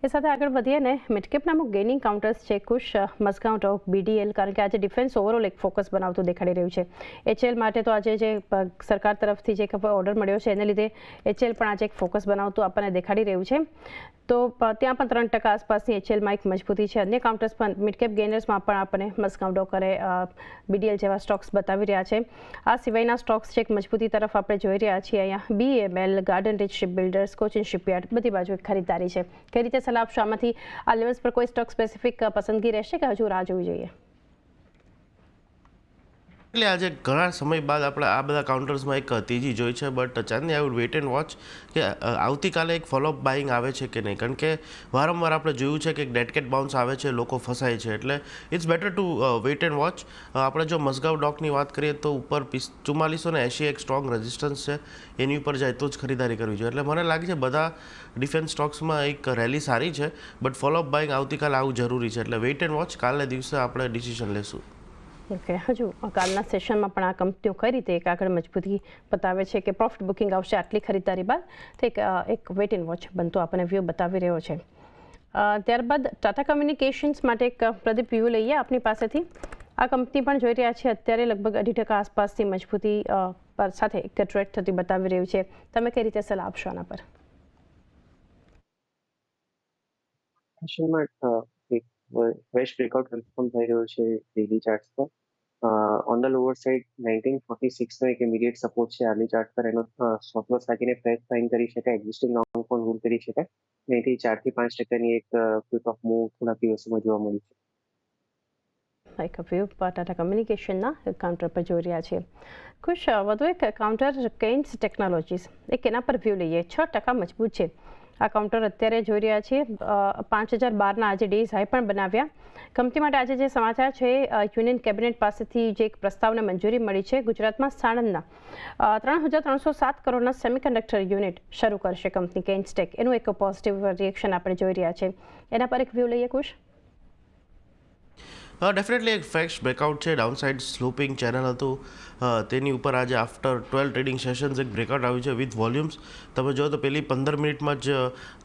એ સાથે આગળ વધીએ ને મિડકેપ નામક ગેઇનિંગ કાઉન્ટર્સ છે કુશ મઝગાંવ ડોક BDL કારણ કે આજે ડિફેન્સ ઓવરઓલ એક ફોકસ બનાવતું દેખાડી રહ્યું છે. HL માટે તો આજે જે સરકાર તરફથી જે ઓર્ડર મળ્યો છે એને લીધે HL પણ આજે એક ફોકસ બનાવતું આપણને દેખાડી રહ્યું છે. તો ત્યાં પણ 3% આસપાસની HLમાં એક મજબૂતી છે. અન્ય કાઉન્ટર્સ પણ મિડકેપ ગેઇનર્સમાં પણ આપણને મઝગાંવ ડોક અને BDL જેવા સ્ટોક્સ બતાવી રહ્યા છે. આ સિવાયના સ્ટોક્સ છે એક મજબૂતી તરફ આપણે જોઈ રહ્યા છીએ. અહીંયા BML, Garden Reach shipbuilders, Cochin shipyard બધી બાજુ એક ખરીદદારી છે. કઈ રીતે સલાહ આપશો આમાંથી? આ લેવલ્સ પર કોઈ સ્ટોક સ્પેસિફિક પસંદગી રહેશે કે હજુ રાહ જોવી જોઈએ? એટલે આજે ઘણા સમય બાદ આપણે આ બધા કાઉન્ટર્સમાં એક તેજી જોઈ છે, બટ ચાંદની I would wait and watch કે આવતીકાલે એક ફોલોઅપ બાઇંગ આવે છે કે નહીં, કારણ કે વારંવાર આપણે જોયું છે કે એક ડેડ કેટ બાઉન્સ આવે છે, લોકો ફસાય છે. એટલે it's better to wait and watch. આપણે જો મઝગાંવ ડોકની વાત કરીએ તો ઉપર 4480 એક સ્ટ્રોંગ રેઝિસ્ટન્સ છે, એની ઉપર જાય તો જ ખરીદારી કરવી જોઈએ. એટલે મને લાગે છે બધા ડિફેન્સ સ્ટોક્સમાં એક રેલી સારી છે, બટ ફોલોઅપ બાઇંગ આવતીકાલે આવું જરૂરી છે. એટલે વેઇટ એન્ડ વોચ, કાલના દિવસે આપણે ડિસિઝન લેશું. ઓકે, હજુ કાલના સેશનમાં પણ આ કંપનીઓ કઈ રીતે એક આગળ મજબૂતી બતાવે છે કે પ્રોફિટ બુકિંગ આવશે આટલી ખરીદારી બાદ, તો એક વેટ એન્ડ વોચ બનતો આપણને વ્યૂ બતાવી રહ્યો છે. ત્યારબાદ ટાટા કમ્યુનિકેશન્સ માટે એક પ્રદીપ વ્યૂ લઈએ આપની પાસેથી. આ કંપની પણ જોઈ રહ્યા છે અત્યારે લગભગ 2.5% આસપાસની મજબૂતી પર સાથે એક ટ્રેડ થતી બતાવી રહ્યું છે. તમે કઈ રીતે સલાહ આપશો આના પર? fresh breakout confirm થઈ રહ્યો છે ડેલી ચાર્ટ્સ પર. ઓન ધ લોઅર સાઇડ 1946 નો એક ઇમિડિયેટ સપોર્ટ છે આર્લી ચાર્ટ પર. એનો સ્ટોપ લોસ રાખીને ફ્રેશ બાઇંગ કરી શકાય, એક્ઝિસ્ટિંગ લોંગ પણ હોલ્ડ કરી શકાય. અહીંથી 4 થી 5% એક ક્વિક ઓફ મૂવ થોડા દિવસોમાં જોવા મળી છે. એક વ્યૂ ટાટા કમ્યુનિકેશનના કાઉન્ટર પર જોઈ રહ્યા છીએ. કુશ, વધુ એક કાઉન્ટર કેન્સ ટેકનોલોજીસ, એક એના પર વ્યૂ લઈએ. 6% મજબૂત છે આ કાઉન્ટર અત્યારે જોઈ રહ્યા છીએ. 5012ના આજે ડેઝ હાઈ પણ બનાવ્યા. કંપની માટે આજે જે સમાચાર છે, યુનિયન કેબિનેટ પાસેથી જે એક પ્રસ્તાવને મંજૂરી મળી છે. ગુજરાતમાં સાણંદના 3307 કરોડના સેમિકન્ડક્ટર યુનિટ શરૂ કરશે કંપની કેન્સટેક. એનું એક પોઝિટિવ રિએક્શન આપણે જોઈ રહ્યા છે. એના પર એક વ્યૂ લઈએ કુશ. ડેફિનેટલી એક ફ્રેશ બ્રેકઆઉટ છે. ડાઉનસાઇડ સ્લોપિંગ ચેનલ હતું, તેની ઉપર આજે આફ્ટર 12 ટ્રેડિંગ સેશન્સ એક બ્રેકઆઉટ આવ્યું છે વિથ વોલ્યુમ્સ. તમે જો તો પહેલી 15 મિનિટમાં જ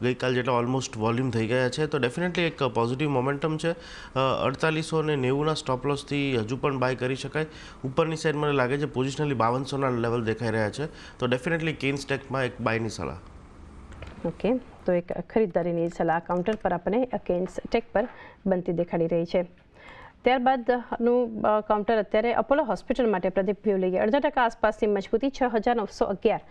ગઈકાલ જેટલા ઓલમોસ્ટ વોલ્યુમ થઈ ગયા છે. તો ડેફિનેટલી એક પોઝિટિવ મોમેન્ટમ છે. 4890ના સ્ટોપ લોસથી હજુ પણ બાય કરી શકાય. ઉપરની સાઈડ મને લાગે છે પોઝિશનલી 5200ના લેવલ દેખાઈ રહ્યા છે. તો ડેફિનેટલી કેન્સટેકમાં એક બાયની સલાહ. ઓકે, તો એક ખરીદદારીની સલાહ કાઉન્ટર પર આપણને કેન્સટેક પર બનતી દેખાડી રહી છે. ત્યારબાદનું કાઉન્ટર અત્યારે અપોલો હોસ્પિટલ માટે પ્રદીપ વ્યૂ લઈએ. 0.5% આસપાસની મજબૂતી, 6911.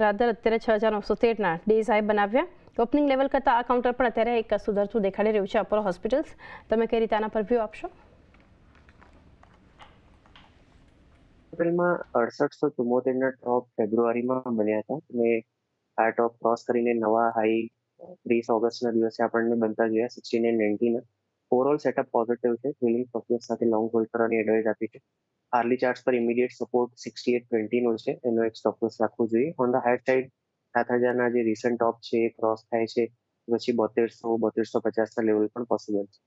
રાદર અત્યારે 6913ના ડેઝ હાઈ બનાવ્યા. ઓપનિંગ લેવલ કરતાં આ કાઉન્ટર પણ અત્યારે એક સુધરતું દેખાડી રહ્યું છે અપોલો હોસ્પિટલ્સ. તમે કઈ રીતે આના પર વ્યૂ આપશો? એપ્રિલમાં 6874ના ટોપ ફેબ્રુઆરીમાં બન્યા હતા અને આ ટોપ ક્રોસ કરીને નવા હાઈ 30 ઓગસ્ટના દિવસે આપણને બનતા જોયા 6990. ઓવરઓલ સેટઅપ પોઝિટિવ છે. ટ્રેલિંગ પ્રોફિટ સાથે લોંગ હોલ્ડ કરવાની એડવાઇસ આપી છે. આર્લી ચાર્ટ્સ પર ઇમિડિયેટ સપોર્ટ 6820 નો છે, એનો એક સ્ટોપ લોસ રાખવો જોઈએ. ઓન ધ હાઈ સાઇડ 7000ના જે રિસન્ટ ટોપ છે એ ક્રોસ થાય છે પછી 7200-7250ના લેવલ પણ પોસિબલ છે.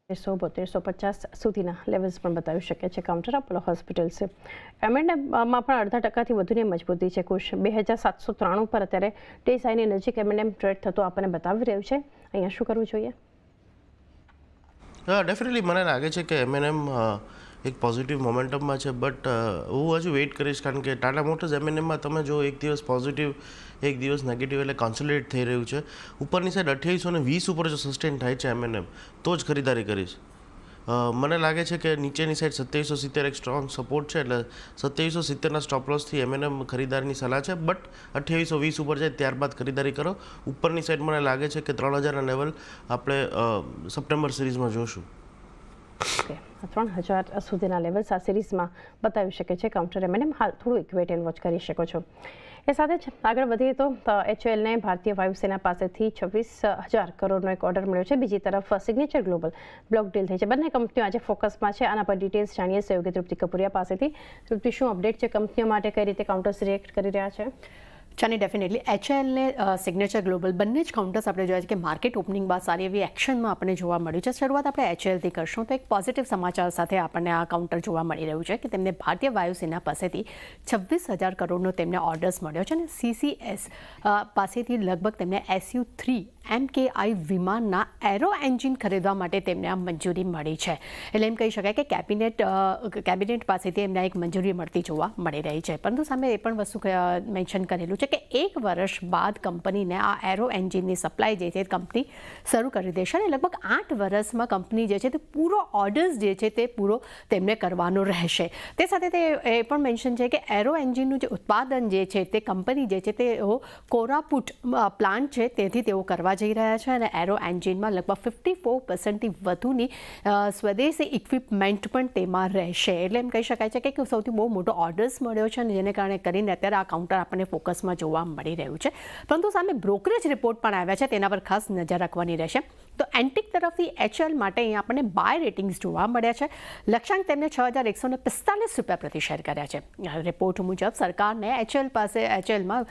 7250 સુધીના લેવલ્સ પણ બતાવી શકે છે કાઉન્ટર અપોલો હોસ્પિટલ્સ. M&Mમાં પણ 0.5%થી વધુની મજબૂતી છે. કુશ 2793 પર અત્યારે ડેઝ હાઈની નજીક M&M ટ્રેડ થતો આપણને બતાવી રહ્યું છે. અહીંયા શું કરવું જોઈએ? ડેફિનેટલી મને લાગે છે કે M&M એક પોઝિટિવ મોમેન્ટમમાં છે, બટ હું હજુ વેઇટ કરીશ, કારણ કે ટાટા મોટર્સ M&Mમાં તમે જો એક દિવસ પોઝિટિવ એક દિવસ નેગેટિવ એટલે કોન્સોલિડેટ થઈ રહ્યું છે. ઉપરની સાઈડ 2820 ઉપર જો સસ્ટેન થાય છે M&M તો જ ખરીદારી કરીશ. મને લાગે છે કે નીચેની સાઈડ 2770 એક સ્ટ્રોંગ સપોર્ટ છે, એટલે 2770ના સ્ટોપ લોસથી M&M ખરીદારીની સલાહ છે. બટ 2820 ઉપર જાય ત્યારબાદ ખરીદારી કરો. ઉપરની સાઈડ મને લાગે છે કે 3000ના લેવલ આપણે સપ્ટેમ્બર સિરીઝમાં જોશું. ઓકે, 3000 સુધીના લેવલ્સ આ સિરીઝમાં બતાવી શકે છે કાઉન્ટર M&M. હાલ થોડું એક વેટ એન્ડ વોચ કરી શકો છો. એ સાથે જ આગળ વધીએ તો HLને ભારતીય વાયુસેના પાસેથી 26,000 કરોડનો એક ઓર્ડર મળ્યો છે. બીજી તરફ સિગ્નેચર ગ્લોબલ બ્લોક ડીલ થઈ છે. બંને કંપનીઓ આજે ફોકસમાં છે. આના પર ડિટેલ્સ જાણીએ સહયોગી તૃપ્તિ કપૂરિયા પાસેથી. તૃપ્તિ, શું અપડેટ છે કંપનીઓ માટે? કઈ રીતે કાઉન્ટર્સ રિએક્ટ કરી રહ્યા છે? ચાની ડેફિનેટલી HL ને સિગ્નેચર ગ્લોબલ બંને જ કાઉન્ટર્સ આપણે જોયા છે કે માર્કેટ ઓપનિંગ બાદ સારી એવી એક્શનમાં આપણને જોવા મળ્યું છે. શરૂઆત આપણે HLથી કરશું તો એક પોઝિટિવ સમાચાર સાથે આપણને આ કાઉન્ટર જોવા મળી રહ્યું છે કે તેમને ભારતીય વાયુસેના પાસેથી 26,000 કરોડનો તેમને ઓર્ડર્સ મળ્યો છે અને CCS પાસેથી લગભગ તેમને SU-3 MKI વિમાનના એરો એન્જિન ખરીદવા માટે તેમને આ મંજૂરી મળી છે. એટલે એમ કહી શકાય કે કેબિનેટ પાસેથી એમને એક મંજૂરી મળતી જોવા મળી રહી છે. પરંતુ સામે એ પણ વસ્તુ મેન્શન કરેલું છે કે 1 વર્ષ બાદ કંપનીને આ એરો એન્જિનની સપ્લાય જે છે કંપની શરૂ કરી દેશે અને લગભગ 8 વર્ષમાં કંપની જે છે તે પૂરો ઓર્ડર્સ જે છે તે પૂરો તેમને કરવાનો રહેશે. તે સાથે તે એ પણ મેન્શન છે કે એરો એન્જિનનું જે ઉત્પાદન જે છે તે કંપની જે છે તેઓ કોરાપુટ પ્લાન્ટ છે તેથી તેઓ કરવા જઈ રહ્યા છે અને એરો એન્જિનમાં લગભગ 54% વધુની સ્વદેશી ઇક્વિપમેન્ટ પણ તેમાં રહેશે. એટલે એમ કહી શકાય છે કે સૌથી બહુ મોટો ઓર્ડર્સ મળ્યો છે અને જેને કારણે કરીને અત્યારે આ કાઉન્ટર આપણને ફોકસમાં જોવા મળી રહ્યું છે. પરંતુ સામે બ્રોકરેજ રિપોર્ટ પણ આવ્યા છે, તેના પર ખાસ નજર રાખવાની રહેશે. તો એન્ટિક તરફથી HL માટે અહીંયા આપણને બાય રેટિંગ્સ જોવા મળ્યા છે. લક્ષ્યાંક તેમને 6,145 રૂપિયા પ્રતિ શેર કર્યા છે. રિપોર્ટ મુજબ સરકારને HLમાં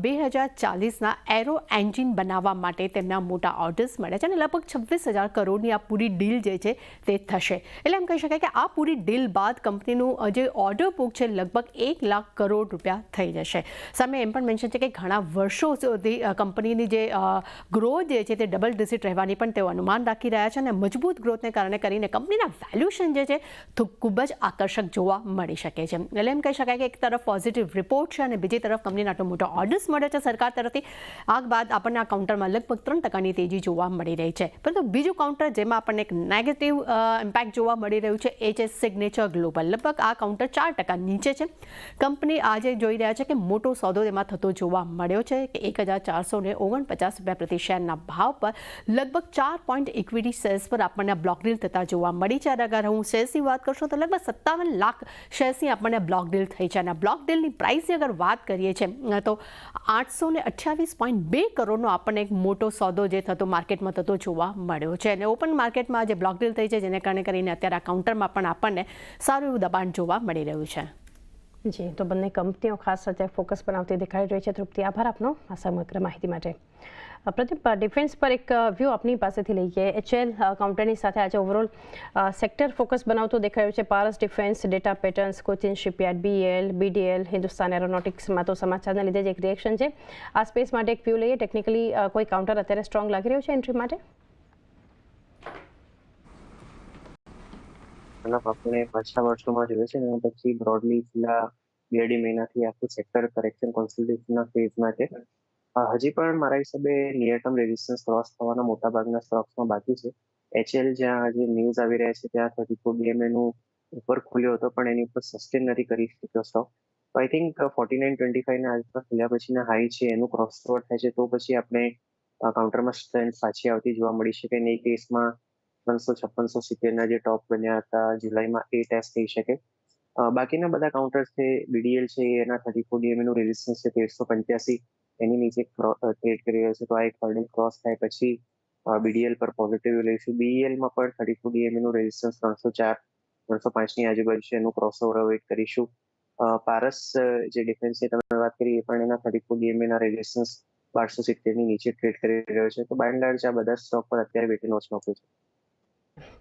2040ના એરો એન્જિન બનાવવા માટે તેમના મોટા ઓર્ડર્સ મળ્યા છે અને લગભગ 26,000 કરોડની આ પૂરી ડીલ જે છે તે થશે. એટલે એમ કહી શકાય કે આ પૂરી ડીલ બાદ કંપનીનું જે ઓર્ડર બુક છે લગભગ 1 લાખ કરોડ રૂપિયા થઈ જશે. સામે એમ પણ મેન્શન છે કે ઘણા વર્ષો સુધી કંપનીની જે ગ્રોથ જે છે તે ડબલ ડિજિટ રહેવાની પણ તેઓ અનુમાન રાખી રહ્યા છે અને મજબૂત ગ્રોથને કારણે કરીને કંપનીના વેલ્યુએશન જે છે તે ખૂબ જ આકર્ષક જોવા મળી શકે છે. એટલે એમ કહી શકાય કે એક તરફ પોઝિટિવ રિપોર્ટ છે અને બીજી તરફ કંપનીના આટલો મોટો ઓર્ડર્સ મળે છે સરકાર તરફથી. આ બાદ આપણને આ કાઉન્ટરમાં લગભગ 3% તેજી જોવા મળી રહી છે. પરંતુ બીજું કાઉન્ટર જેમાં આપણને એક નેગેટિવ ઇમ્પેક્ટ જોવા મળી રહ્યું છે એ છે સિગ્નેચર ગ્લોબલ. લગભગ આ કાઉન્ટર 4% નીચે છે. કંપની આજે જોઈ રહ્યા છે કે મોટો સોદો તેમાં થતો જોવા મળ્યો છે કે 1,449 રૂપિયા પ્રતિ શેરના ભાવ પર લગભગ 4 પોઈન્ટ ઇક્વિટી શેર્સ પર આપણને બ્લોક ડીલ થતા જોવા મળી છે. અને અગર હું શેર્સની વાત કરશું તો લગભગ 57 લાખ શેર્સની આપણને બ્લોક ડીલ થઈ છે. અને બ્લોક ડીલની પ્રાઇસની અગર વાત કરીએ છીએ તો 828.2 કરોડનો આપણને એક મોટો સોદો જે થતો માર્કેટમાં થતો જોવા મળ્યો છે. અને ઓપન માર્કેટમાં જે બ્લોક ડીલ થઈ છે જેને કારણે કરીને અત્યારે આ કાઉન્ટરમાં પણ આપણને સારું એવું દબાણ જોવા મળી રહ્યું છે. જી, તો બંને કંપનીઓ ખાસ અત્યારે ફોકસ બનાવતી દેખાઈ રહી છે. તૃપ્તિ, આભાર આપનો આ સમગ્ર માહિતી માટે. પ્રદીપ, ડિફેન્સ પર એક વ્યૂ આપની પાસેથી લઈએ. HL કાઉન્ટરની સાથે આજે ઓવરઓલ સેક્ટર ફોકસ બનાવતો દેખાઈ રહ્યો છે. Paras defence, data patterns, Cochin shipyard, BEL, BDL, Hindustan એરોનોટિક્સમાં તો સમાચારના લીધે જ એક રિએક્શન છે. આ સ્પેસ માટે એક વ્યૂ લઈએ. ટેકનિકલી કોઈ કાઉન્ટર અત્યારે સ્ટ્રોંગ લાગી રહ્યું છે એન્ટ્રી માટે? આપણે પાછલા વર્ષોમાં જોઈએ છે ને પછી બ્રોડલી છેલ્લા 2 મહિનાથી આખું સેક્ટર કરેક્શન કોન્સોલિડેશનના ફેઝમાં છે. હજી પણ મારા હિસાબે નિયર ટર્મ રેઝિસ્ટન્સ ક્રોસ થવાના મોટાભાગના સ્ટોક્સમાં બાકી છે. HL જ્યાં આજે ન્યૂઝ આવી રહ્યા છે ત્યાં 34 DMA નું ઉપર ખુલ્યો હતો પણ એની ઉપર સસ્ટેન નથી કરી શક્યો સ્ટોક. તો આઈ થિંક 49.25 ના આજના ખુલ્યા પછીના હાઈ છે એનું ક્રોસ ઓવર થાય છે તો પછી આપણે કાઉન્ટરમાં સ્ટ્રેન્થ પાછી આવતી જોવા મળી શકે. અને એ કેસમાં 356-370 જે ટોપ બન્યા હતા જુલાઈમાં એ ટેસ્ટ થઈ શકે. બાકીના બધા કાઉન્ટર્સ છે, BDL છે એના 34 DMA નું રેઝિસ્ટન્સ છે 1385 એની નીચે ટ્રેડ કરી રહ્યો છે. તો આ એક હોલ્ડિંગ ક્રોસ થાય પછી BDL પર પોઝિટિવ લઈશું. BEL માં પણ 34 DMA નું રેઝિસ્ટન્સ 304-305 ની આજુબાજુ છે એનું ક્રોસ ઓવર વેઇટ કરીશું. પારસ જે ડિફેન્સની તમે વાત કરી એ પણ એના 34 DMA ના રેઝિસ્ટન્સ 1270 ની નીચે ટ્રેડ કરી રહ્યો છે. તો બાય એન્ડ લાર્જ આ બધા સ્ટોક પર અત્યારે વેટ એન્ડ વોચમાં છે.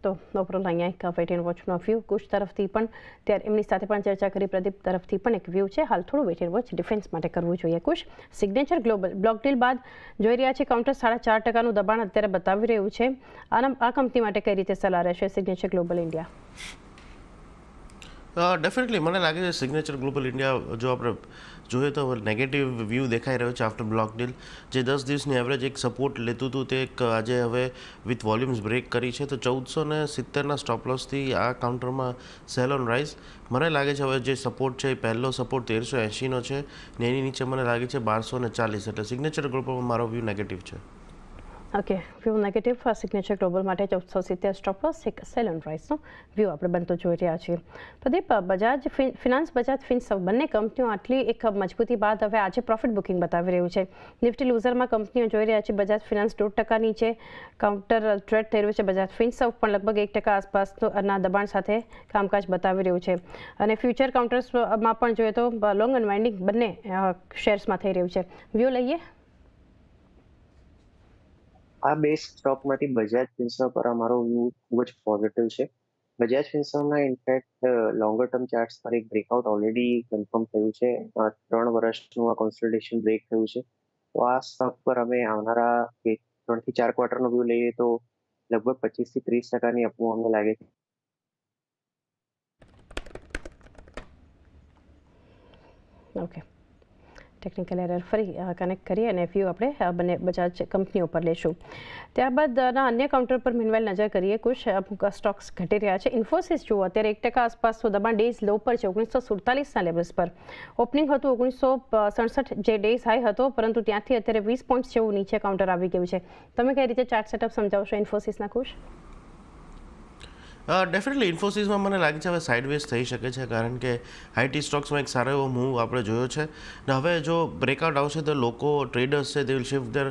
તો ઓવરઓલ અહીંયા એક વેટ એન્ડ વોચનો વ્યૂ કુશ તરફથી પણ ત્યારે એમની સાથે પણ ચર્ચા કરી. પ્રદીપ તરફથી પણ એક વ્યૂ છે. હાલ થોડું વેટ એન્ડ વોચ ડિફેન્સ માટે કરવું જોઈએ. કુશ, સિગ્નેચર ગ્લોબલ બ્લોક ડીલ બાદ જોઈ રહ્યા છે કાઉન્ટર 4.5%નું દબાણ અત્યારે બતાવી રહ્યું છે. આ કંપની માટે કઈ રીતે સલાહ રહેશે સિગ્નેચર ગ્લોબલ ઇન્ડિયા? ડેફિનેટલી મને લાગે છે સિગ્નેચર ગ્લોબલ ઇન્ડિયા જો આપણે જોઈએ તો નેગેટિવ વ્યૂ દેખાઈ રહ્યો છે આફ્ટર બ્લોક ડીલ. જે 10 દિવસની એવરેજ એક સપોર્ટ લેતું હતું તે એક આજે હવે વિથ વોલ્યુમ્સ બ્રેક કરી છે. તો 1470ના સ્ટોપ લોસથી આ કાઉન્ટરમાં સેલ ઓન રાઇઝ. મને લાગે છે હવે જે સપોર્ટ છે એ પહેલો સપોર્ટ 1380નો છે ને એની નીચે મને લાગે છે 1240. એટલે સિગ્નેચર ગ્લોબલમાં મારો વ્યૂ નેગેટિવ છે. Okay, view negative signature global માટે 1470 સ્ટોપ લોસ, એક સેલ ઓન રાઇઝનો વ્યૂ આપણે બનતો જોઈ રહ્યા છીએ. પ્રદીપ, બજાજ ફિનસર્વ બંને કંપનીઓ આટલી એક મજબૂતી બાદ હવે આજે પ્રોફિટ બુકિંગ બતાવી રહ્યું છે. નિફ્ટી લૂઝરમાં કંપનીઓ જોઈ રહ્યા છે. બજાજ ફિનાન્સ 1.5% નીચે કાઉન્ટર ટ્રેડ થઈ રહ્યું છે. બજાજ ફિનસર્વ પણ લગભગ 1% આસપાસના દબાણ સાથે કામકાજ બતાવી રહ્યું છે. અને ફ્યુચર કાઉન્ટર્સમાં પણ જોઈએ તો લોંગ અનવાઇન્ડિંગ બંને શેર્સમાં થઈ રહ્યું છે. વ્યૂ લઈએ. આ બે સ્ટોકમાંથી બજાજ ફિનસર્વ પર અમારો વ્યૂ ખૂબ જ પોઝિટિવ છે. બજાજ ફિનસર્વના ઇનફેક્ટ લોંગર ટર્મ ચાર્ટ્સ પર એક બ્રેકઆઉટ ઓલરેડી કન્ફર્મ થયું છે. 3 વર્ષનું આ કોન્સોલિડેશન બ્રેક થયું છે. તો આ સ્ટોક પર અમે આવનારા 3 થી 4 ક્વાર્ટરનો વ્યૂ લઈએ તો લગભગ 25 થી 30% અપમૂવ અમને લાગે છે. ઓકે, ટેકનિકલ એરર ફરી કનેક્ટ કરીએ અને વ્યૂ આપણે બંને બજાજ કંપનીઓ પર લેશું. ત્યારબાદ અન્ય કાઉન્ટર પર મીનવાઇલ નજર કરીએ. કુછ અમુક સ્ટોક્સ ઘટી રહ્યા છે. ઇન્ફોસિસ જુઓ અત્યારે 1% આસપાસનું દબાણ ડેઝ લો પર છે 1947ના લેવલ્સ પર. ઓપનિંગ હતું 1967 જે ડેઝ હાઈ હતો, પરંતુ ત્યાંથી અત્યારે 20 પોઈન્ટ્સ જેવું નીચે કાઉન્ટર આવી ગયું છે. તમે કઈ રીતે ચાર્ટ સેટઅપ સમજાવશો ઇન્ફોસિસના કુછ? ડેફિનેટલી ઇન્ફોસિસમાં મને લાગે છે હવે સાઇડવેઝ થઈ શકે છે, કારણ કે આઈટી સ્ટોક્સમાં એક સારો એવો મૂવ આપણે જોયો છે ને હવે જો બ્રેકઆઉટ આવશે તો લોકો ટ્રેડર્સ છે they will shift their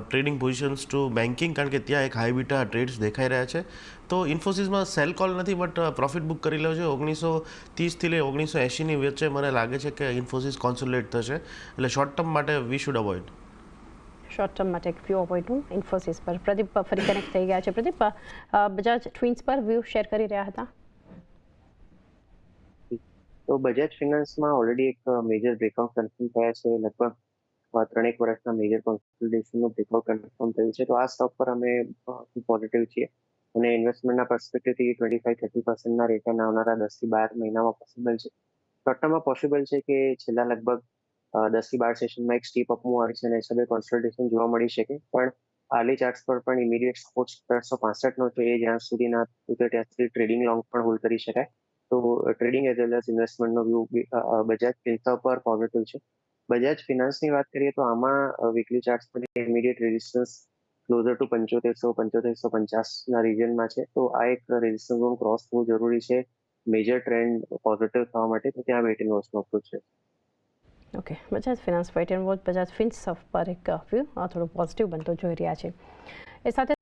trading positions to banking, કારણ કે ત્યાં એક હાઈ બીટા ટ્રેડ્સ દેખાઈ રહ્યા છે. તો ઇન્ફોસિસમાં સેલ કોલ નથી, બટ પ્રોફિટ બુક કરી લેવો છે. 1930થી લઈ 1980ની વચ્ચે મને લાગે છે કે ઇન્ફોસિસ કોન્સોલિડેટ થશે, એટલે શોર્ટ ટર્મ માટે we should avoid. Short term માટે એક વ્યૂ અપોઇન્ટનું ઇન્ફોસિસ પર. પ્રદીપ ફરી કનેક્ટ થઈ ગયા છે. પ્રદીપ, બજાજ ટ્વિન્સ પર વ્યૂ શેર કરી રહ્યા હતા. તો બજાજ ફિનાન્સમાં ઓલરેડી એક મેજર બ્રેકઆઉટ કન્ફર્મ થયા છે. લગભગ 3 વર્ષના મેજર કોન્સોલિડેશનનું બ્રેકઆઉટ કન્ફર્મ થયું છે. તો આ સ્ટોક પર અમે પોઝિટિવ છીએ અને ઇન્વેસ્ટમેન્ટના પર્સપેક્ટિવથી 25-30%ના રિટર્ન આવનારા 10 થી 12 મહિનામાં પોસિબલ છે. શોર્ટ ટર્મમાં પોસિબલ છે કે છેલ્લા લગભગ 10 થી 12 સેશનમાં એક સ્ટીપ અપમૂવ આવે છે અને હિસાબે કોન્સોલિડેશન જોવા મળી શકે. પણ હાલી ચાર્ટ્સ પર પણ ઇમિડિયેટ સપોર્ટ 1365નો છે, એ જ્યાં સુધી ના ત્યાં સુધી ટ્રેડિંગ લોંગ પણ હોલ્ડ કરી શકાય. તો ટ્રેડિંગ એઝ વેલ એઝ ઇન્વેસ્ટમેન્ટનો વ્યૂ બજાજ ફિન્સર્વ પર પોઝિટિવ છે. બજાજ ફિનાન્સની વાત કરીએ તો આમાં વીકલી ચાર્ટ્સ પર ઇમિડિયેટ રેઝિસ્ટન્સ ક્લોઝર ટુ 7500-7550ના રિજનમાં છે. તો આ એક રેઝિસ્ટન્સ ઝોન ક્રોસ થવું જરૂરી છે મેજર ટ્રેન્ડ પોઝિટિવ થવા માટે, તો ત્યાં વેઇટ એન્ડ વોચનો અપ્રોચ છે. Okay, Bajaj Finance wait and watch Bajaj Finserv પર એક વ્યૂ થોડું પોઝિટિવ બનતો જોઈ રહ્યા છે. એ સાથે